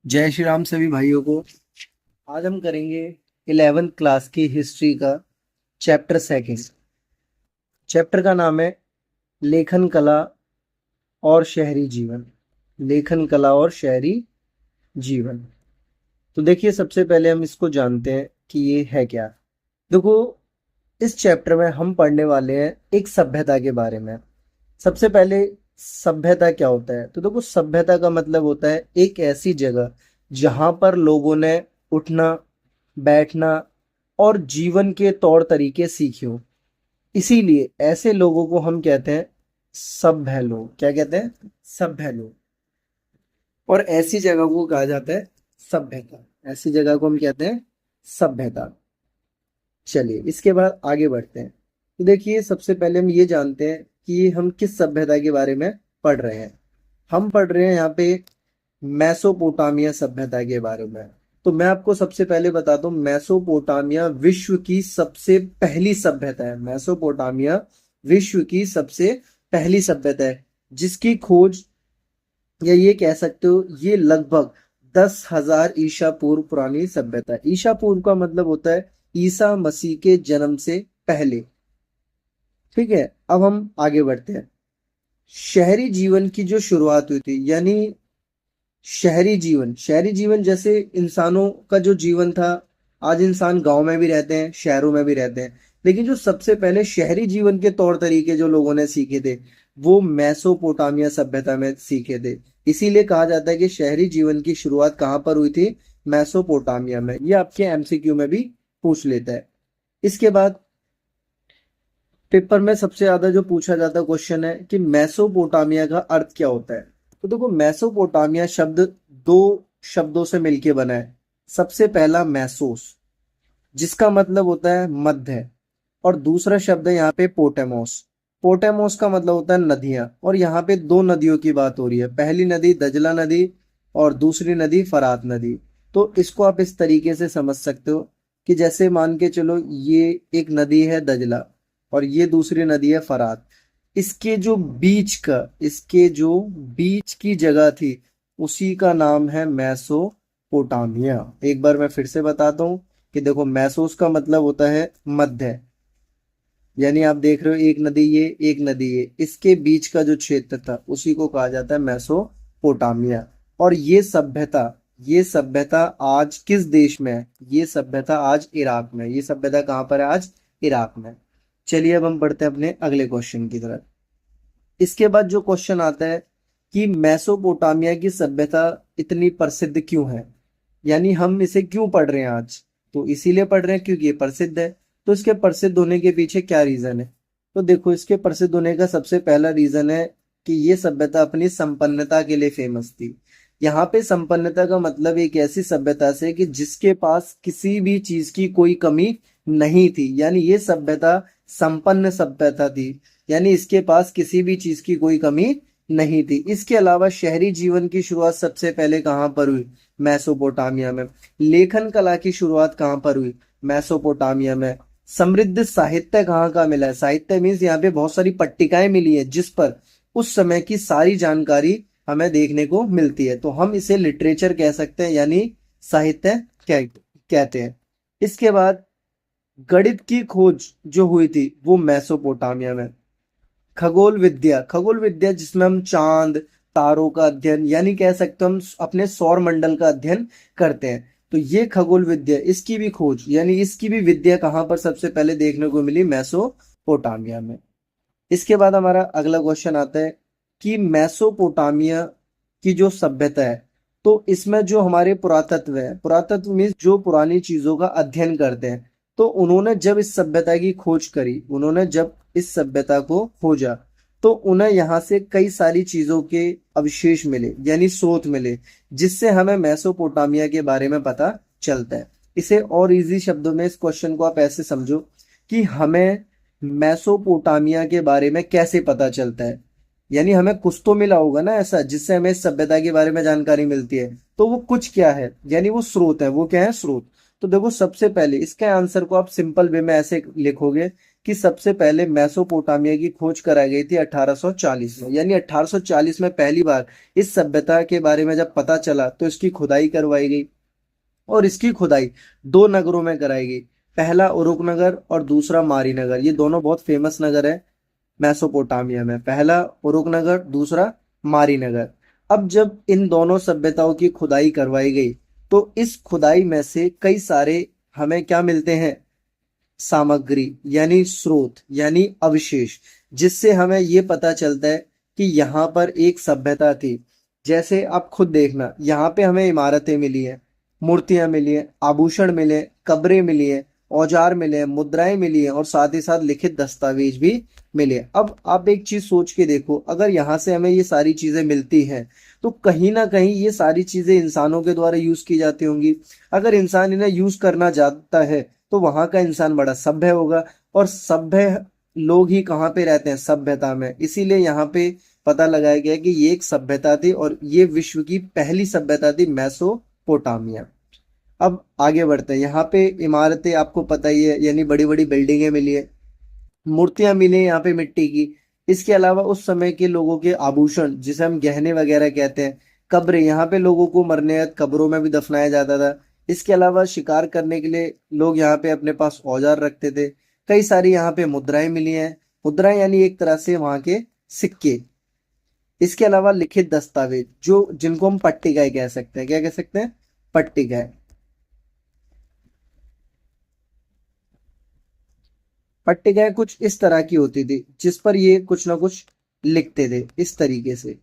जय श्री राम सभी भाइयों को। आज हम करेंगे 11th क्लास की हिस्ट्री का चैप्टर सेकंड। चैप्टर का नाम है लेखन कला और शहरी जीवन। लेखन कला और शहरी जीवन। तो देखिए, सबसे पहले हम इसको जानते हैं कि ये है क्या। देखो, इस चैप्टर में हम पढ़ने वाले हैं एक सभ्यता के बारे में। सबसे पहले, सभ्यता क्या होता है? तो देखो, सभ्यता का मतलब होता है एक ऐसी जगह जहां पर लोगों ने उठना, बैठना और जीवन के तौर तरीके सीखे हो। इसीलिए ऐसे लोगों को हम कहते हैं सभ्य लोग। क्या कहते हैं? सभ्य लोग। और ऐसी जगह को कहा जाता है सभ्यता। ऐसी जगह को हम कहते हैं सभ्यता। चलिए, इसके बाद आगे बढ़ते हैं। तो देखिए, सबसे पहले हम ये जानते हैं कि हम किस सभ्यता के बारे में पढ़ रहे हैं। हम पढ़ रहे हैं यहाँ पे मेसोपोटामिया सभ्यता के बारे में। तो मैं आपको सबसे पहले बता दूं, मेसोपोटामिया विश्व की सबसे पहली सभ्यता है। मेसोपोटामिया विश्व की सबसे पहली सभ्यता है, जिसकी खोज, या ये कह सकते हो, ये लगभग 10,000 ईसा पूर्व पुरानी सभ्यता है। ईसा पूर्व का मतलब होता है ईसा मसीह के जन्म से पहले। ठीक है, अब हम आगे बढ़ते हैं। शहरी जीवन की जो शुरुआत हुई थी, यानी शहरी जीवन जैसे इंसानों का जो जीवन था। आज इंसान गांव में भी रहते हैं, शहरों में भी रहते हैं, लेकिन जो सबसे पहले शहरी जीवन के तौर तरीके जो लोगों ने सीखे थे, वो मेसोपोटामिया सभ्यता में सीखे थे। इसीलिए कहा जाता है कि शहरी जीवन की शुरुआत कहाँ पर हुई थी? मेसोपोटामिया में। ये आपके एमसीक्यू में भी पूछ लेता है। इसके बाद पेपर में सबसे ज्यादा जो पूछा जाता क्वेश्चन है कि मेसोपोटामिया का अर्थ क्या होता है। तो देखो, मेसोपोटामिया शब्द दो शब्दों से मिलके बना है। सबसे पहला मेसोस, जिसका मतलब होता है मध्य, और दूसरा शब्द है यहाँ पे पोटेमोस। पोटेमोस का मतलब होता है नदियां, और यहाँ पे दो नदियों की बात हो रही है। पहली नदी दजला नदी और दूसरी नदी फरात नदी। तो इसको आप इस तरीके से समझ सकते हो कि जैसे मान के चलो, ये एक नदी है दजला और ये दूसरी नदी है फरात। इसके जो बीच की जगह थी, उसी का नाम है मेसोपोटामिया। एक बार मैं फिर से बताता हूँ कि देखो, मेसोस का मतलब होता है मध्य, यानी आप देख रहे हो एक नदी ये, एक नदी ये, इसके बीच का जो क्षेत्र था उसी को कहा जाता है मेसोपोटामिया। और ये सभ्यता आज किस देश में है? ये सभ्यता आज इराक में है। ये सभ्यता कहाँ पर है? आज इराक में। चलिए, अब हम बढ़ते हैं अपने अगले क्वेश्चन की तरफ। इसके बाद जो क्वेश्चन आता है कि मेसोपोटामिया की सभ्यता इतनी प्रसिद्ध क्यों है, यानी हम इसे क्यों पढ़ रहे हैं आज? तो इसीलिए पढ़ रहे हैं क्योंकि ये प्रसिद्ध है। तो इसके प्रसिद्ध होने के पीछे क्या रीजन है? तो देखो, इसके प्रसिद्ध होने का सबसे पहला रीजन है कि ये सभ्यता अपनी संपन्नता के लिए फेमस थी। यहाँ पे संपन्नता का मतलब एक ऐसी सभ्यता से कि जिसके पास किसी भी चीज की कोई कमी नहीं थी, यानी ये सभ्यता संपन्न सभ्यता थी, यानी इसके पास किसी भी चीज की कोई कमी नहीं थी। इसके अलावा शहरी जीवन की शुरुआत सबसे पहले कहाँ पर हुई? मेसोपोटामिया में। लेखन कला की शुरुआत कहाँ पर हुई? मेसोपोटामिया में। समृद्ध साहित्य कहाँ का मिला है? साहित्य मीन्स यहाँ पे बहुत सारी पट्टिकाएं मिली है, जिस पर उस समय की सारी जानकारी हमें देखने को मिलती है। तो हम इसे लिटरेचर कह सकते हैं, यानी साहित्य कहते हैं। इसके बाद गणित की खोज जो हुई थी वो मेसोपोटामिया में। खगोल विद्या जिसमें हम चांद, तारों का अध्ययन, यानी कह सकते हैं हम अपने सौर मंडल का अध्ययन करते हैं। तो ये खगोल विद्या, इसकी भी खोज, यानी इसकी भी विद्या कहाँ पर सबसे पहले देखने को मिली? मेसोपोटामिया में। इसके बाद हमारा अगला क्वेश्चन आता है कि मेसोपोटामिया की जो सभ्यता है, तो इसमें जो हमारे पुरातत्व है, पुरातत्व मीन्स जो पुरानी चीजों का अध्ययन करते हैं, तो उन्होंने जब इस सभ्यता की खोज करी, उन्होंने जब इस सभ्यता को खोजा, तो उन्हें यहाँ से कई सारी चीजों के अवशेष मिले, यानी स्रोत मिले, जिससे हमें मेसोपोटामिया के बारे में पता चलता है। इसे और इजी शब्दों में इस क्वेश्चन को आप ऐसे समझो कि हमें मेसोपोटामिया के बारे में कैसे पता चलता है, यानी हमें कुछ तो मिला होगा ना ऐसा जिससे हमें इस सभ्यता के बारे में जानकारी मिलती है। तो वो कुछ क्या है, यानी वो स्रोत है। वो क्या है? स्रोत। तो देखो, सबसे पहले इसके आंसर को आप सिंपल वे में ऐसे लिखोगे कि सबसे पहले मेसोपोटामिया की खोज कराई गई थी 1840 में, यानी 1840 में पहली बार इस सभ्यता के बारे में जब पता चला तो इसकी खुदाई करवाई गई। और इसकी खुदाई दो नगरों में कराई गई, पहला उरुक नगर और दूसरा मारी नगर। ये दोनों बहुत फेमस नगर है मेसोपोटामिया में, पहला उरुक नगर, दूसरा मारी नगर। अब जब इन दोनों सभ्यताओं की खुदाई करवाई गई तो इस खुदाई में से कई सारे हमें क्या मिलते हैं, सामग्री यानी स्रोत यानी अवशेष, जिससे हमें ये पता चलता है कि यहाँ पर एक सभ्यता थी। जैसे आप खुद देखना, यहाँ पे हमें इमारतें मिली हैं, मूर्तियां मिली हैं, आभूषण मिले, कब्रें मिली हैं, औजार मिले हैं, मुद्राएं मिली हैं और साथ ही साथ लिखित दस्तावेज भी मिले। अब आप एक चीज सोच के देखो, अगर यहाँ से हमें ये सारी चीजें मिलती हैं तो कहीं ना कहीं ये सारी चीजें इंसानों के द्वारा यूज की जाती होंगी। अगर इंसान इन्हें यूज करना जानता है तो वहां का इंसान बड़ा सभ्य होगा, और सभ्य लोग ही कहाँ पे रहते हैं, सभ्यता में। इसीलिए यहाँ पे पता लगाया गया कि ये एक सभ्यता थी और ये विश्व की पहली सभ्यता थी, मेसोपोटामिया। अब आगे बढ़ते हैं। यहाँ पे इमारतें आपको पता ही है, यानी बड़ी बड़ी बिल्डिंगें मिली है, मूर्तियां मिली हैं यहाँ पे मिट्टी की। इसके अलावा उस समय के लोगों के आभूषण, जिसे हम गहने वगैरह कहते हैं, कब्रें, यहाँ पे लोगों को मरने बाद कब्रों में भी दफनाया जाता था। इसके अलावा शिकार करने के लिए लोग यहाँ पे अपने पास औजार रखते थे। कई सारी यहाँ पे मुद्राएं मिली हैं, मुद्राएं यानी एक तरह से वहाँ के सिक्के। इसके अलावा लिखित दस्तावेज, जो जिनको हम पट्टिकाएं कह सकते हैं, क्या कह सकते हैं, पट्टिकाएं। पट्टिकाएं कुछ इस तरह की होती थी जिस पर ये कुछ ना कुछ लिखते थे, इस तरीके से।